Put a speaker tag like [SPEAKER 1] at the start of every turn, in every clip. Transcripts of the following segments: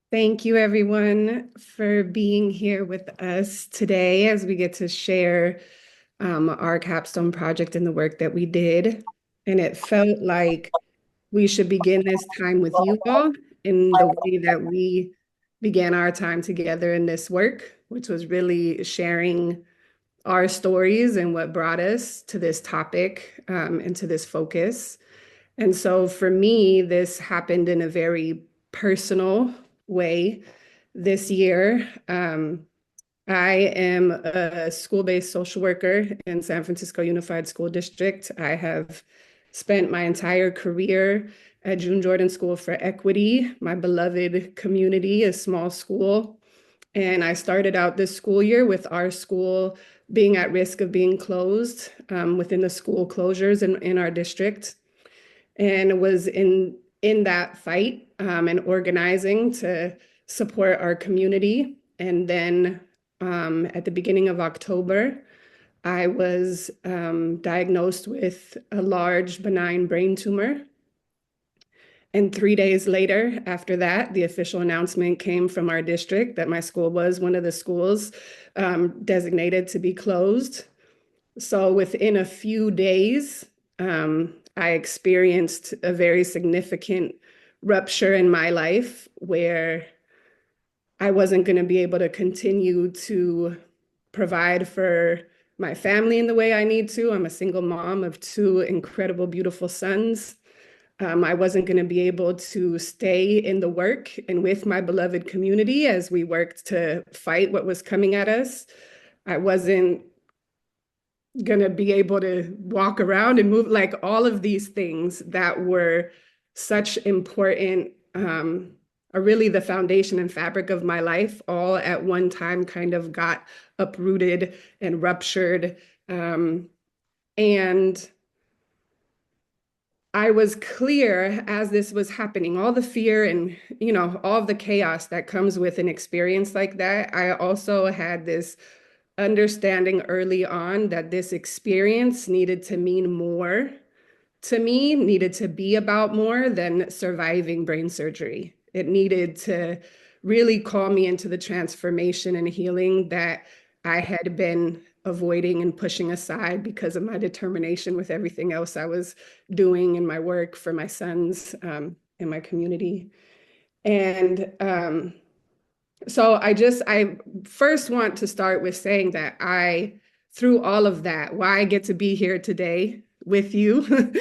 [SPEAKER 1] Thank you, everyone, for being here with us today as we get to share our capstone project and the work that we did. And it felt like we should begin this time with you all in the way that we began our time together in this work, which was really sharing our stories and what brought us to this topic and to this focus. And so for me, this happened in a very personal way this year. I am a school-based social worker in San Francisco Unified School District. I have spent my entire career at June Jordan School for Equity, my beloved community, a small school. And I started out this school year with our school being at risk of being closed within the school closures in our district, and was in that fight and organizing to support our community. And then at the beginning of October, I was diagnosed with a large benign brain tumor. And 3 days later, after that, the official announcement came from our district that my school was one of the schools designated to be closed. So within a few days, I experienced a very significant rupture in my life where I wasn't going to be able to continue to provide for my family in the way I need to. I'm a single mom of two incredible, beautiful sons. I wasn't going to be able to stay in the work and with my beloved community as we worked to fight what was coming at us. I wasn't going to be able to walk around and move, like all of these things that were such important, are really the foundation and fabric of my life, all at one time kind of got uprooted and ruptured. And I was clear as this was happening, all the fear and, all of the chaos that comes with an experience like that. I also had this understanding early on that this experience needed to mean more to me, needed to be about more than surviving brain surgery. It needed to really call me into the transformation and healing that I had been avoiding and pushing aside because of my determination with everything else I was doing in my work for my sons in my community. And so I first want to start with saying that through all of that, why I get to be here today with you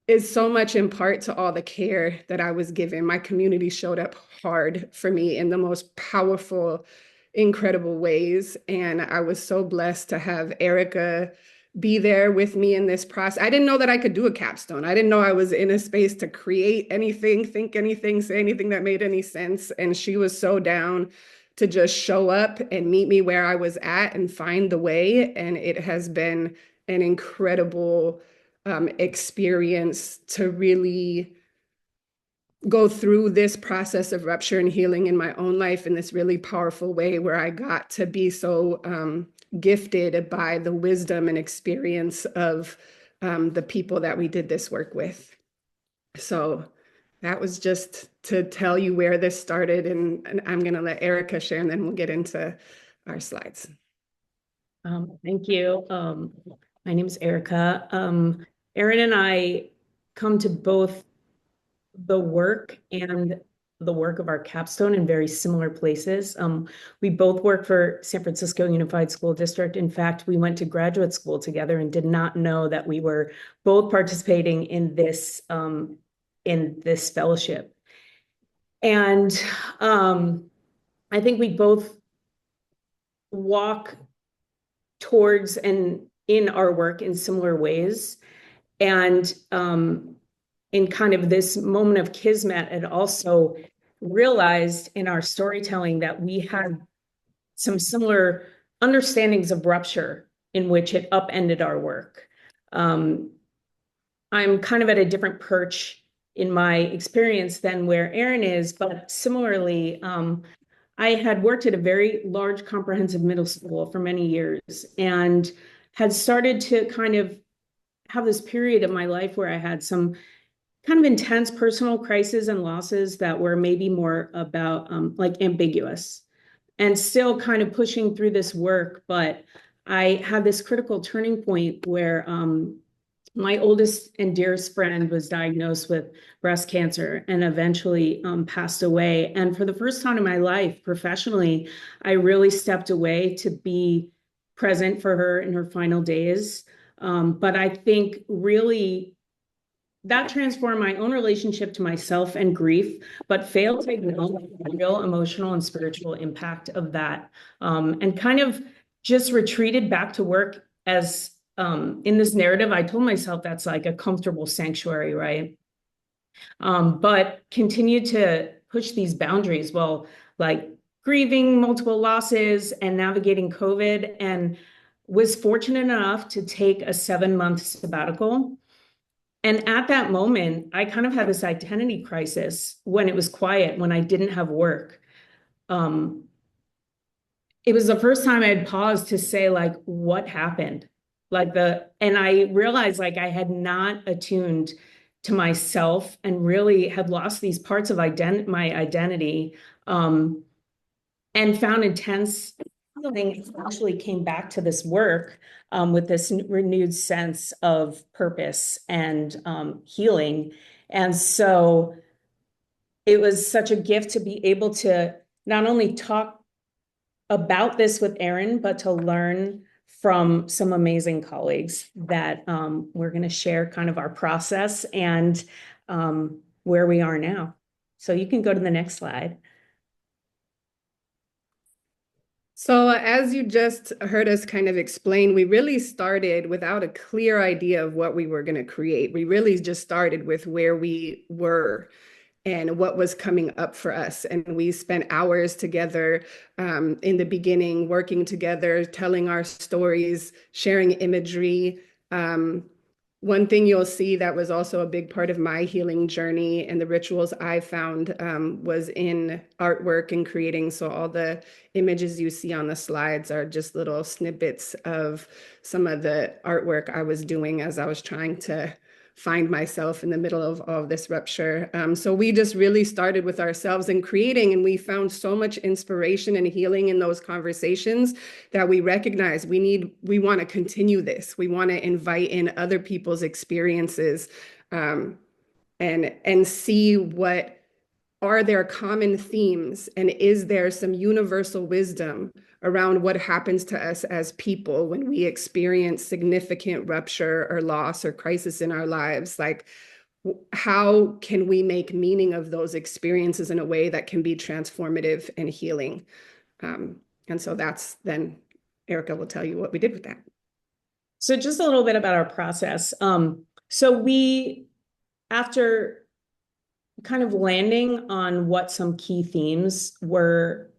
[SPEAKER 1] is so much in part to all the care that I was given. My community showed up hard for me in the most powerful, incredible ways. And I was so blessed to have Erika be there with me in this process. I didn't know that I could do a capstone. I didn't know I was in a space to create anything, think anything, say anything that made any sense. And she was so down to just show up and meet me where I was at and find the way. And it has been an incredible experience to really go through this process of rupture and healing in my own life in this really powerful way where I got to be so gifted by the wisdom and experience of the people that we did this work with. So that was just to tell you where this started, and I'm going to let Erika share, and then we'll get into our slides.
[SPEAKER 2] Thank you. My name is Erika. Erin and I come to both the work and the work of our capstone in very similar places. We both work for San Francisco Unified School District. In fact, we went to graduate school together and did not know that we were both participating in this fellowship. And I think we both walk towards and in our work in similar ways. And in kind of this moment of kismet, and also realized in our storytelling that we had some similar understandings of rupture in which it upended our work. I'm kind of at a different perch in my experience than where Erin is, but similarly, I had worked at a very large comprehensive middle school for many years and had started to kind of have this period of my life where I had some kind of intense personal crises and losses that were maybe more about like ambiguous, and still kind of pushing through this work. But I had this critical turning point where my oldest and dearest friend was diagnosed with breast cancer and eventually passed away. And for the first time in my life, professionally, I really stepped away to be present for her in her final days. But I think really that transformed my own relationship to myself and grief, but failed to acknowledge the real emotional and spiritual impact of that, and kind of just retreated back to work as in this narrative. I told myself that's like a comfortable sanctuary, right? But continued to push these boundaries while like grieving multiple losses and navigating COVID, and was fortunate enough to take a 7-month sabbatical. And at that moment, I kind of had this identity crisis when it was quiet, when I didn't have work. Um, it was the first time I had paused to say, like, what happened? And I realized like I had not attuned to myself and really had lost these parts of my identity, and found intense healing. Actually came back to this work with this renewed sense of purpose and healing. And so it was such a gift to be able to not only talk about this with Erin, but to learn from some amazing colleagues that we're going to share kind of our process and where we are now. So you can go to the next slide.
[SPEAKER 1] So, as you just heard us kind of explain, we really started without a clear idea of what we were going to create. We really just started with where we were and what was coming up for us. And we spent hours together in the beginning, working together, telling our stories, sharing imagery. One thing you'll see that was also a big part of my healing journey and the rituals I found was in artwork and creating. So all the images you see on the slides are just little snippets of some of the artwork I was doing as I was trying to find myself in the middle of all of this rupture. So we just really started with ourselves and creating, and we found so much inspiration and healing in those conversations that we recognize we want to continue this. We want to invite in other people's experiences, and see what are there common themes, and is there some universal wisdom around what happens to us as people when we experience significant rupture or loss or crisis in our lives? Like, how can we make meaning of those experiences in a way that can be transformative and healing? And so that's then Erika will tell you what we did with that.
[SPEAKER 2] So just a little bit about our process. So we, after kind of landing on what some key themes were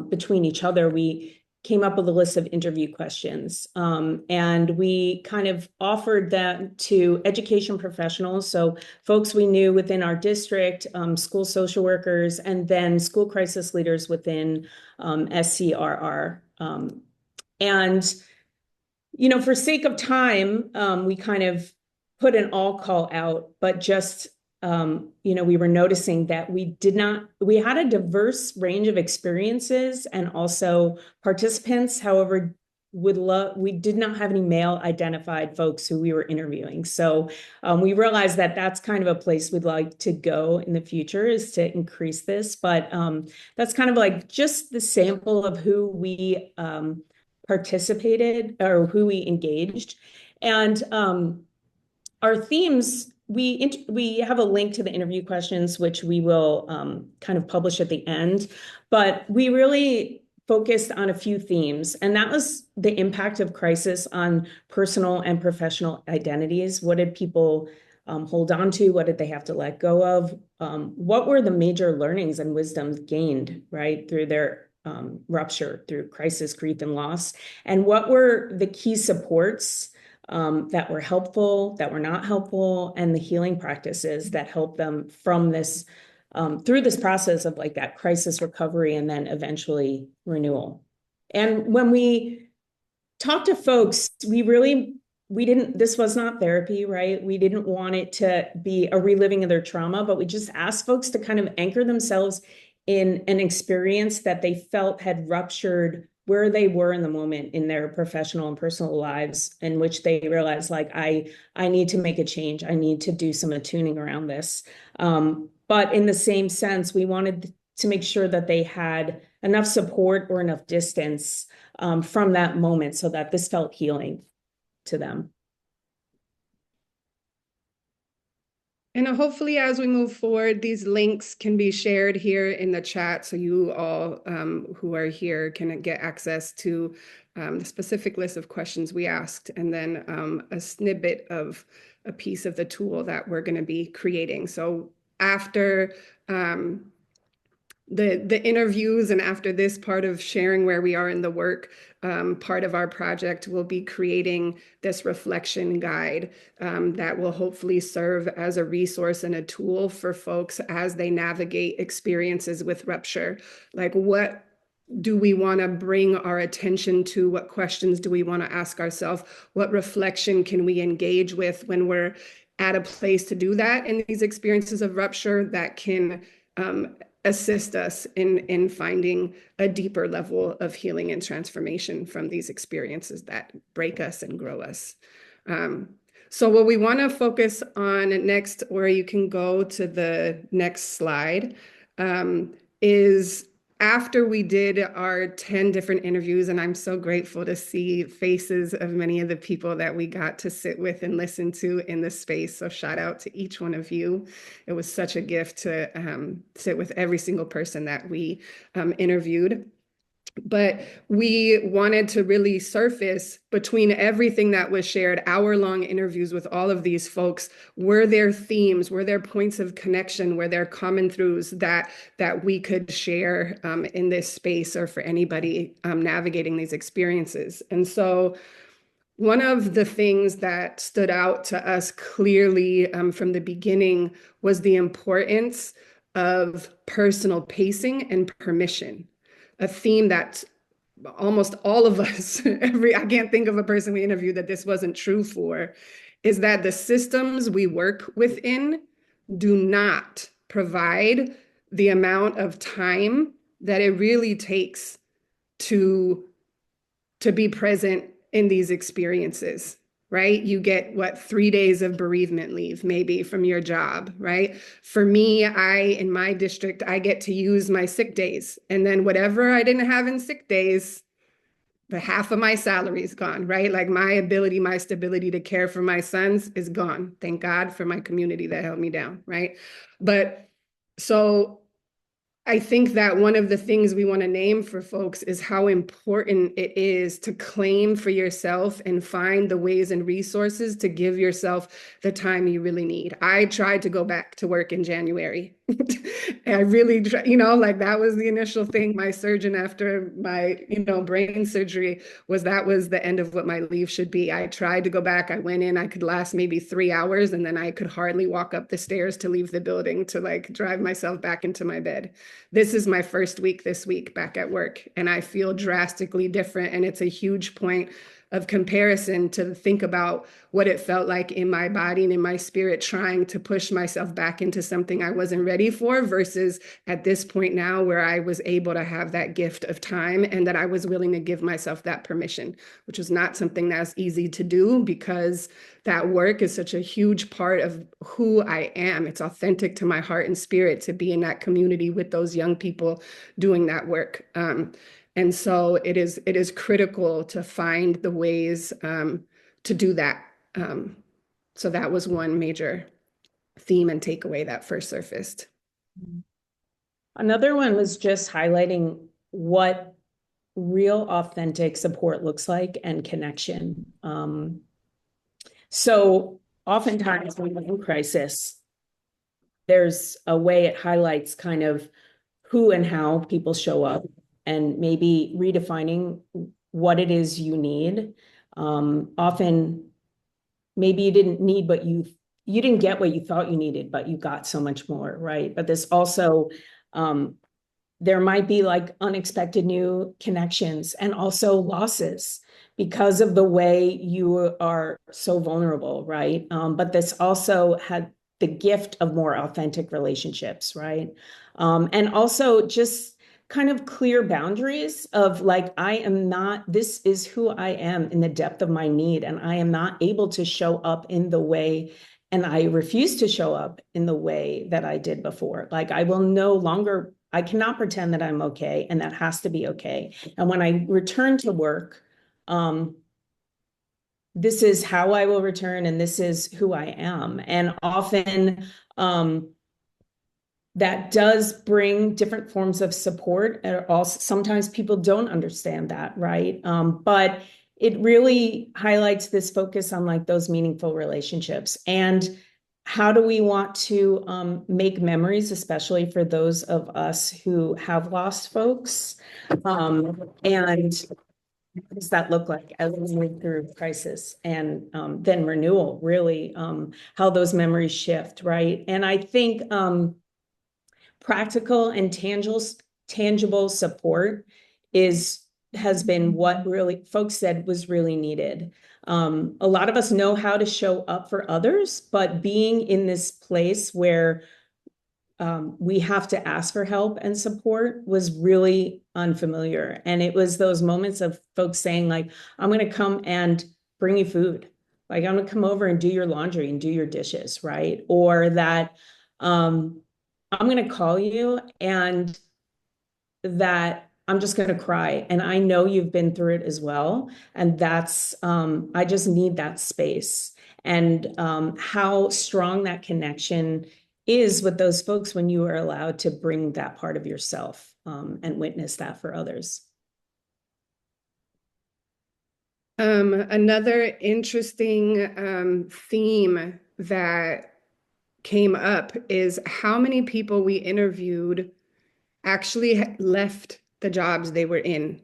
[SPEAKER 2] between each other, we came up with a list of interview questions. And we kind of offered that to education professionals, so folks we knew within our district, school social workers, and then school crisis leaders within SCRR. And for sake of time, we kind of put an all call out, but just we were noticing that we had a diverse range of experiences and also participants. However, we did not have any male identified folks who we were interviewing. So we realized that that's kind of a place we'd like to go in the future, is to increase this. But that's kind of like just the sample of who we participated or who we engaged. And our themes, we have a link to the interview questions, which we will kind of publish at the end. But we really focused on a few themes, and that was the impact of crisis on personal and professional identities. What did people hold on to? What did they have to let go of? What were the major learnings and wisdoms gained, right, through their rupture, through crisis, grief, and loss? And what were the key supports that were helpful, that were not helpful, and the healing practices that helped them from this, through this process of like that crisis recovery and then eventually renewal. And when we talk to folks, we really this was not therapy, right? We didn't want it to be a reliving of their trauma, but we just asked folks to kind of anchor themselves in an experience that they felt had ruptured where they were in the moment in their professional and personal lives, in which they realized, like, I need to make a change. I need to do some attuning around this. But in the same sense, we wanted to make sure that they had enough support or enough distance from that moment so that this felt healing to them.
[SPEAKER 1] And hopefully, as we move forward, these links can be shared here in the chat so you all who are here can get access to the specific list of questions we asked, and then a snippet of a piece of the tool that we're going to be creating. So after the interviews and after this part of sharing where we are in the work, part of our project will be creating this reflection guide that will hopefully serve as a resource and a tool for folks as they navigate experiences with rupture. Like, what do we want to bring our attention to? What questions do we want to ask ourselves? What reflection can we engage with when we're at a place to do that in these experiences of rupture that can assist us in finding a deeper level of healing and transformation from these experiences that break us and grow us. So what we want to focus on next, or you can go to the next slide, is after we did our 10 different interviews, and I'm so grateful to see faces of many of the people that we got to sit with and listen to in the space. So shout out to each one of you. It was such a gift to sit with every single person that we interviewed. But we wanted to really surface between everything that was shared, hour-long interviews with all of these folks. Were there themes? Were there points of connection? Were there common throughs that we could share in this space, or for anybody navigating these experiences? And so one of the things that stood out to us clearly from the beginning was the importance of personal pacing and permission, a theme that almost all of us, I can't think of a person we interviewed that this wasn't true for, is that the systems we work within do not provide the amount of time that it really takes to be present in these experiences, right? You get what, 3 days of bereavement leave, maybe from your job, right? For me, in my district, I get to use my sick days. And then whatever I didn't have in sick days, the half of my salary is gone, right? Like my ability, my stability to care for my sons is gone. Thank God for my community that held me down, right? But so I think that one of the things we want to name for folks is how important it is to claim for yourself and find the ways and resources to give yourself the time you really need. I tried to go back to work in January. I really, like that was the initial thing. My surgeon after my, brain surgery that was the end of what my leave should be. I tried to go back. I went in, I could last maybe 3 hours, and then I could hardly walk up the stairs to leave the building to like drive myself back into my bed. This is my first week this week back at work, and I feel drastically different. And it's a huge point of comparison to think about what it felt like in my body and in my spirit, trying to push myself back into something I wasn't ready for, versus at this point now where I was able to have that gift of time and that I was willing to give myself that permission, which was not something that's easy to do because that work is such a huge part of who I am. It's authentic to my heart and spirit to be in that community with those young people doing that work. And so it is critical to find the ways to do that. So that was one major theme and takeaway that first surfaced.
[SPEAKER 2] Another one was just highlighting what real authentic support looks like and connection. So oftentimes when we're in crisis, there's a way it highlights kind of who and how people show up, and maybe redefining what it is you need. Often maybe you didn't need, but you didn't get what you thought you needed, but you got so much more, right? But this also, there might be like unexpected new connections and also losses, because of the way you are so vulnerable, right? But this also had the gift of more authentic relationships, right? And also just kind of clear boundaries of like, I am not, this is who I am in the depth of my need, and I am not able to show up in the way, and I refuse to show up in the way that I did before. Like, I will no longer, I cannot pretend that I'm okay, and that has to be okay. And when I return to work, um, this is how I will return, and this is who I am. And often, that does bring different forms of support. And also, sometimes people don't understand that, right? But it really highlights this focus on like those meaningful relationships. And how do we want to make memories, especially for those of us who have lost folks? And what does that look like as we move through crisis and then renewal, really, how those memories shift, right? And I think practical and tangible support has been what really folks said was really needed. A lot of us know how to show up for others, but being in this place where we have to ask for help and support was really unfamiliar. And it was those moments of folks saying, like, I'm going to come and bring you food. Like, I'm going to come over and do your laundry and do your dishes, right? Or that I'm going to call you and that I'm just going to cry. And I know you've been through it as well. And that's, I just need that space. And how strong that connection is with those folks when you are allowed to bring that part of yourself and witness that for others.
[SPEAKER 1] Another interesting theme that came up is how many people we interviewed actually left the jobs they were in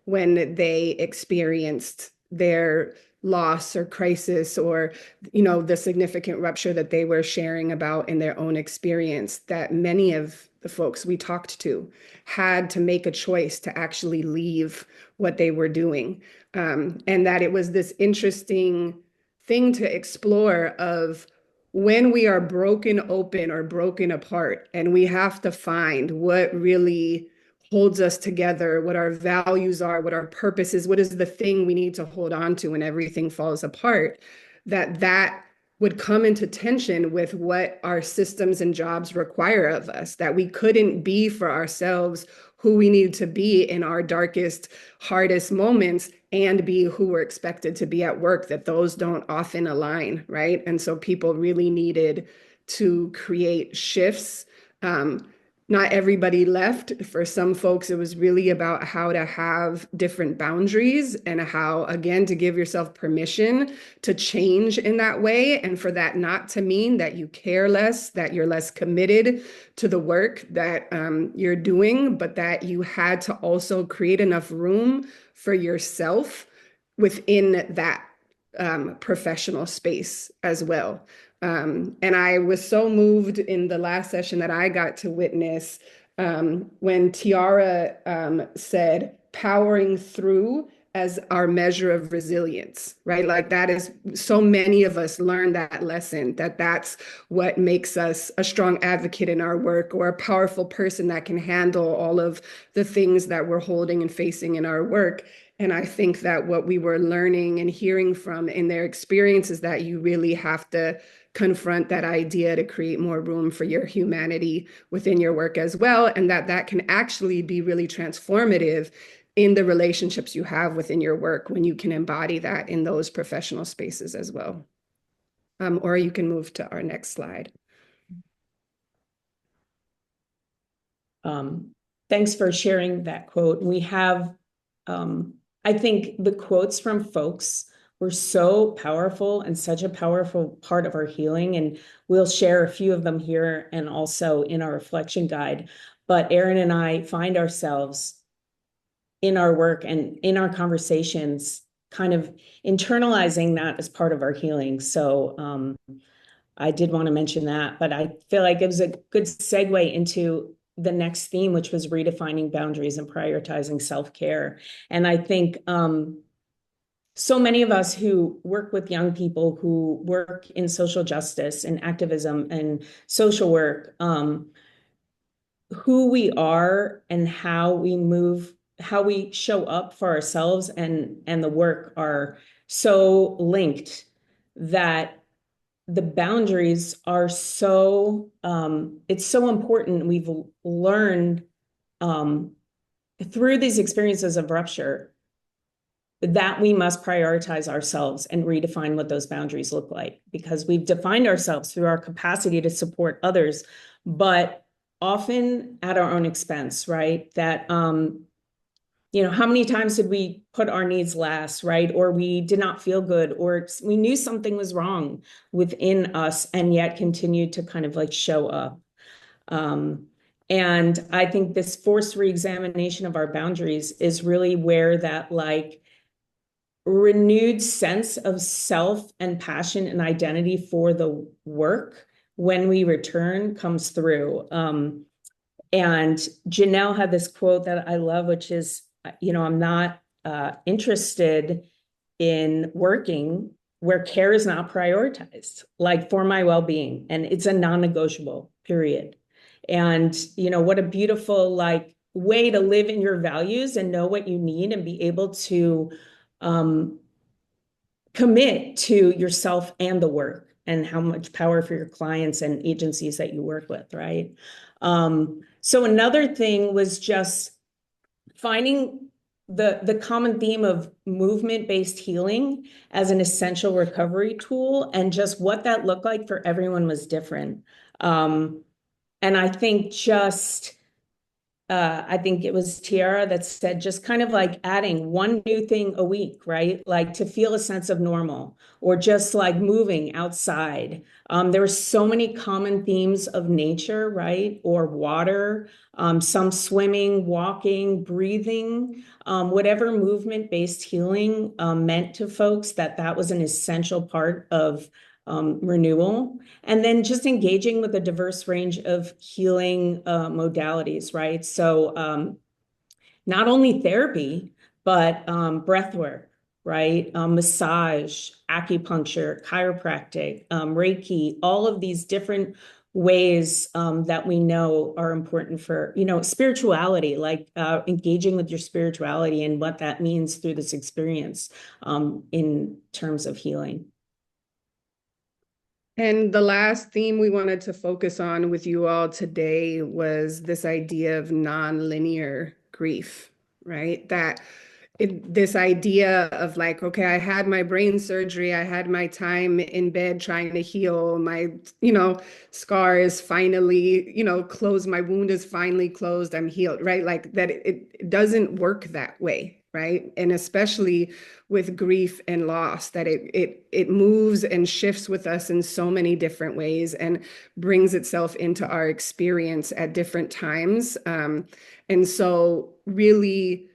[SPEAKER 1] when they experienced their loss or crisis, or the significant rupture that they were sharing about in their own experience. That many of the folks we talked to had to make a choice to actually leave what they were doing, and that it was this interesting thing to explore of when we are broken open or broken apart, and we have to find what really holds us together, what our values are, what our purpose is, what is the thing we need to hold on to when everything falls apart, that would come into tension with what our systems and jobs require of us, that we couldn't be for ourselves who we need to be in our darkest, hardest moments and be who we're expected to be at work, that those don't often align, right? And so people really needed to create shifts. Not everybody left. For some folks, it was really about how to have different boundaries and how, again, to give yourself permission to change in that way. And for that not to mean that you care less, that you're less committed to the work that you're doing, but that you had to also create enough room for yourself within that professional space as well. And I was so moved in the last session that I got to witness when Tiara said, powering through as our measure of resilience, right? Like that is, so many of us learn that lesson, that that's what makes us a strong advocate in our work, or a powerful person that can handle all of the things that we're holding and facing in our work. And I think that what we were learning and hearing from in their experience is that you really have to confront that idea to create more room for your humanity within your work as well, and that can actually be really transformative in the relationships you have within your work when you can embody that in those professional spaces as well. Or you can move to our next slide.
[SPEAKER 2] Thanks for sharing that quote. We have, I think the quotes from folks were so powerful and such a powerful part of our healing. And we'll share a few of them here and also in our reflection guide. But Erin and I find ourselves in our work and in our conversations kind of internalizing that as part of our healing. So I did want to mention that, but I feel like it was a good segue into the next theme, which was redefining boundaries and prioritizing self-care. And I think so many of us who work with young people, who work in social justice and activism and social work, who we are and how we move, how we show up for ourselves and the work are so linked that the boundaries are so it's so important. We've learned um, through these experiences of rupture that we must prioritize ourselves and redefine what those boundaries look like, because we've defined ourselves through our capacity to support others, but often at our own expense, right? That how many times did we put our needs last, right? Or we did not feel good, or we knew something was wrong within us and yet continued to kind of like show up. Um, and I think this forced reexamination of our boundaries is really where that like renewed sense of self and passion and identity for the work when we return comes through. And Janelle had this quote that I love, which is, I'm not interested in working where care is not prioritized, like for my well-being. And it's a non-negotiable, period. And, what a beautiful like way to live in your values and know what you need and be able to um, commit to yourself and the work and how much power for your clients and agencies that you work with, right? So another thing was just finding the common theme of movement-based healing as an essential recovery tool, and just what that looked like for everyone was different. And I think it was Tiara that said just kind of like adding one new thing a week, right? Like to feel a sense of normal, or just like moving outside. There were so many common themes of nature, right? Or water, some swimming, walking, breathing, whatever movement-based healing meant to folks, that was an essential part of renewal. And then just engaging with a diverse range of healing modalities, right? So not only therapy, but breath work, right? Massage, acupuncture, chiropractic, Reiki, all of these different ways that we know are important for, spirituality, like engaging with your spirituality and what that means through this experience in terms of healing.
[SPEAKER 1] And the last theme we wanted to focus on with you all today was this idea of nonlinear grief, right? This idea of like, okay, I had my brain surgery, I had my time in bed trying to heal, my, scar is finally, closed, my wound is finally closed, I'm healed, right? Like that it doesn't work that way, right? And especially with grief and loss, that it moves and shifts with us in so many different ways and brings itself into our experience at different times. And so really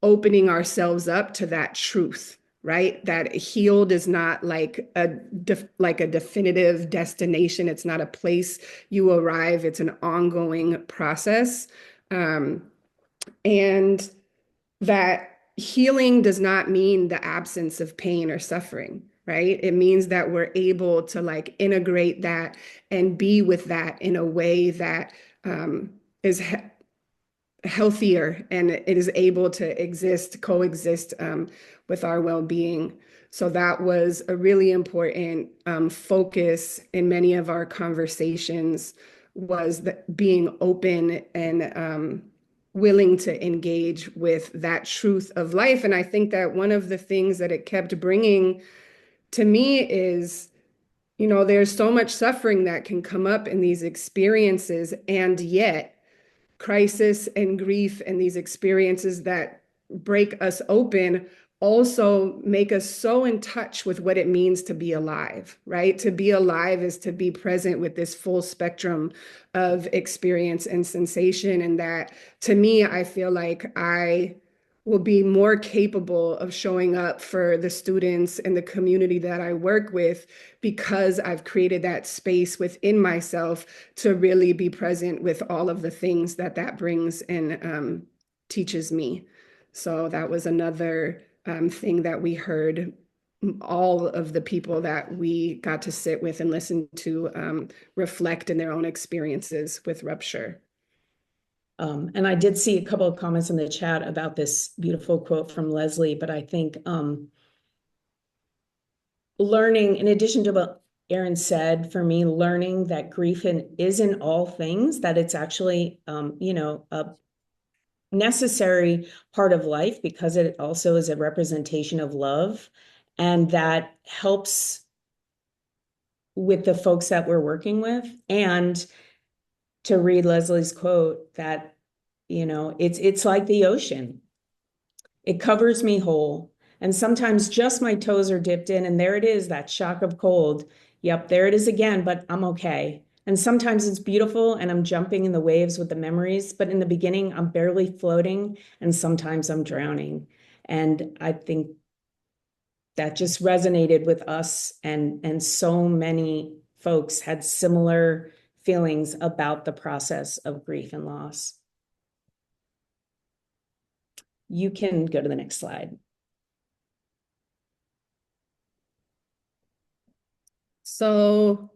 [SPEAKER 1] opening ourselves up to that truth, right? That healed is not like a definitive destination. It's not a place you arrive. It's an ongoing process. And that healing does not mean the absence of pain or suffering, right? It means that we're able to like integrate that and be with that in a way that is healthier, and it is able to coexist with our well-being. So that was a really important focus in many of our conversations, was that being open and willing to engage with that truth of life. And I think that one of the things that it kept bringing to me is, there's so much suffering that can come up in these experiences, and yet crisis and grief and these experiences that break us open also make us so in touch with what it means to be alive, right? To be alive is to be present with this full spectrum of experience and sensation. And that, to me, I feel like I will be more capable of showing up for the students and the community that I work with, because I've created that space within myself to really be present with all of the things that brings and teaches me. So that was another thing that we heard all of the people that we got to sit with and listen to reflect in their own experiences with rupture.
[SPEAKER 2] And I did see a couple of comments in the chat about this beautiful quote from Leslie, but I think learning, in addition to what Erin said, for me, learning that grief is in all things, that it's actually, a necessary part of life because it also is a representation of love. And that helps with the folks that we're working with. And to read Leslie's quote, that, it's like the ocean. It covers me whole. And sometimes just my toes are dipped in, and there it is, that shock of cold. Yep, there it is again, but I'm okay. And sometimes it's beautiful and I'm jumping in the waves with the memories, but in the beginning, I'm barely floating, and sometimes I'm drowning. And I think that just resonated with us, and so many folks had similar feelings about the process of grief and loss. You can go to the next slide.
[SPEAKER 1] So,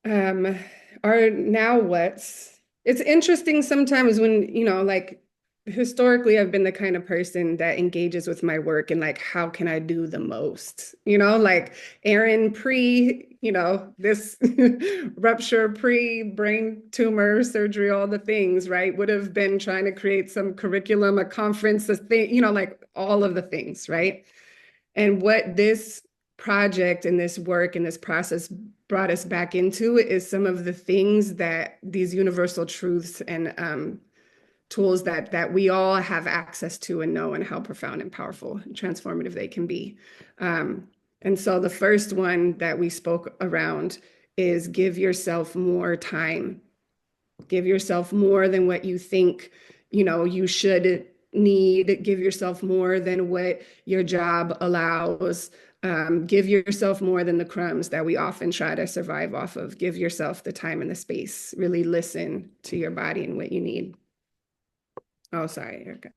[SPEAKER 1] our now what's it's interesting sometimes when, like historically I've been the kind of person that engages with my work and like how can I do the most? Like Erin pre, this rupture, pre brain tumor surgery, all the things, right? Would have been trying to create some curriculum, a conference, a thing, like all of the things, right? And what this project and this work and this process brought us back into is some of the things that these universal truths and tools that we all have access to and know, and how profound and powerful and transformative they can be. And so the first one that we spoke around is give yourself more time. Give yourself more than what you think, you should need. Give yourself more than what your job allows. Give yourself more than the crumbs that we often try to survive off of. Give yourself the time and the space. Really listen to your body and what you need. Oh, sorry, Erika.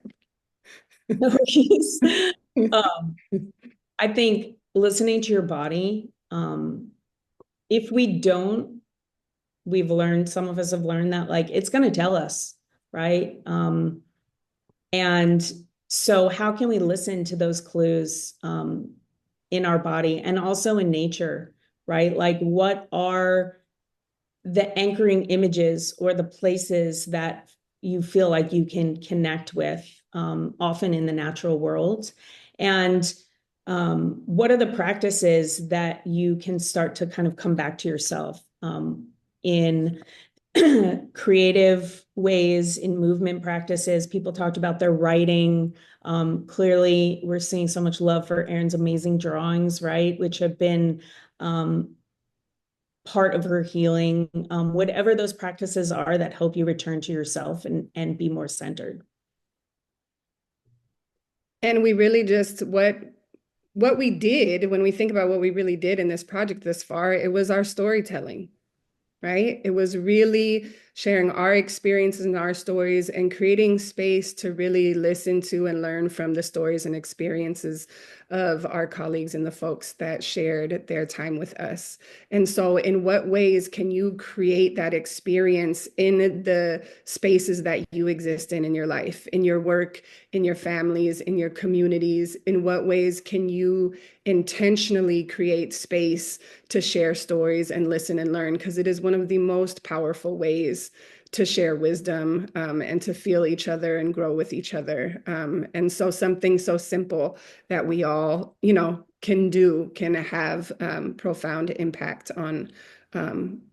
[SPEAKER 2] No worries. Um, I think listening to your body, if we don't, some of us have learned that like it's going to tell us, right? And so how can we listen to those clues in our body and also in nature, right? Like what are the anchoring images or the places that you feel like you can connect with often in the natural world? And what are the practices that you can start to kind of come back to yourself in creative ways, in movement practices? People talked about their writing. Clearly, we're seeing so much love for Erin's amazing drawings, right? Which have been part of her healing. Whatever those practices are that help you return to yourself and be more centered.
[SPEAKER 1] And we really just what we did, when we think about what we really did in this project this far, it was our storytelling, right? It was really sharing our experiences and our stories and creating space to really listen to and learn from the stories and experiences of our colleagues and the folks that shared their time with us. And so in what ways can you create that experience in the spaces that you exist in your life, in your work, in your families, in your communities? In what ways can you intentionally create space to share stories and listen and learn? Because it is one of the most powerful ways to share wisdom and to feel each other and grow with each other. And so something so simple that we all, can do can have profound impact on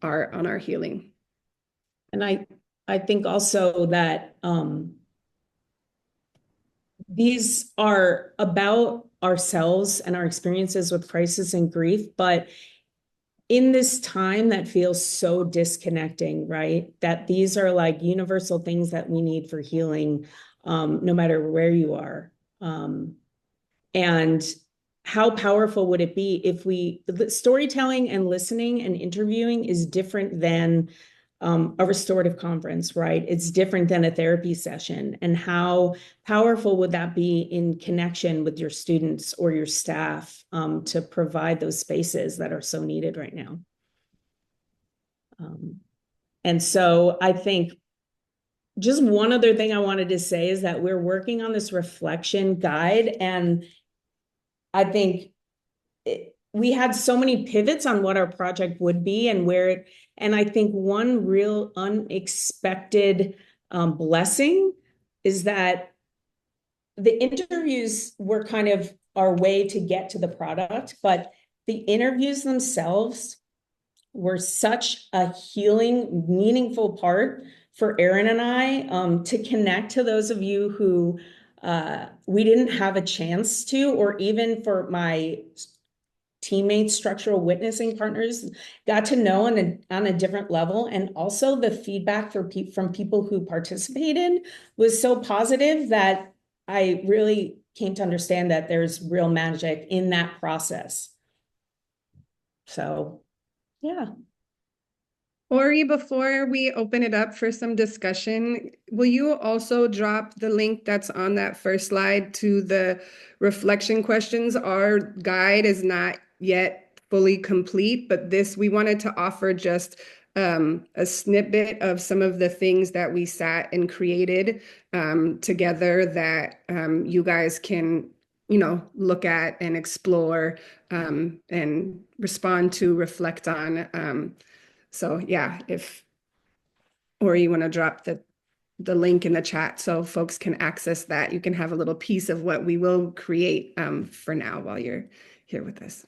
[SPEAKER 1] our healing.
[SPEAKER 2] And I think also that these are about ourselves and our experiences with crisis and grief, but in this time that feels so disconnecting, right? That these are like universal things that we need for healing, no matter where you are. And how powerful would it be if storytelling and listening and interviewing is different than a restorative conference, right? It's different than a therapy session. And how powerful would that be in connection with your students or your staff to provide those spaces that are so needed right now? And so I think just one other thing I wanted to say is that we're working on this reflection guide, and I think we had so many pivots on what our project would be and where it, and I think one real unexpected blessing is that the interviews were kind of our way to get to the product, but the interviews themselves were such a healing, meaningful part for Erin and I to connect to those of you who we didn't have a chance to, or even for my teammates, structural witnessing partners, got to know on a different level. And also the feedback from people who participated was so positive that I really came to understand that there's real magic in that process. So, yeah.
[SPEAKER 1] Ori, before we open it up for some discussion, will you also drop the link that's on that first slide to the reflection questions? Our guide is not yet fully complete, but this we wanted to offer just a snippet of some of the things that we sat and created together that you guys can, look at and explore and respond to, reflect on. So yeah, or you want to drop the link in the chat so folks can access that. You can have a little piece of what we will create for now while you're here with us.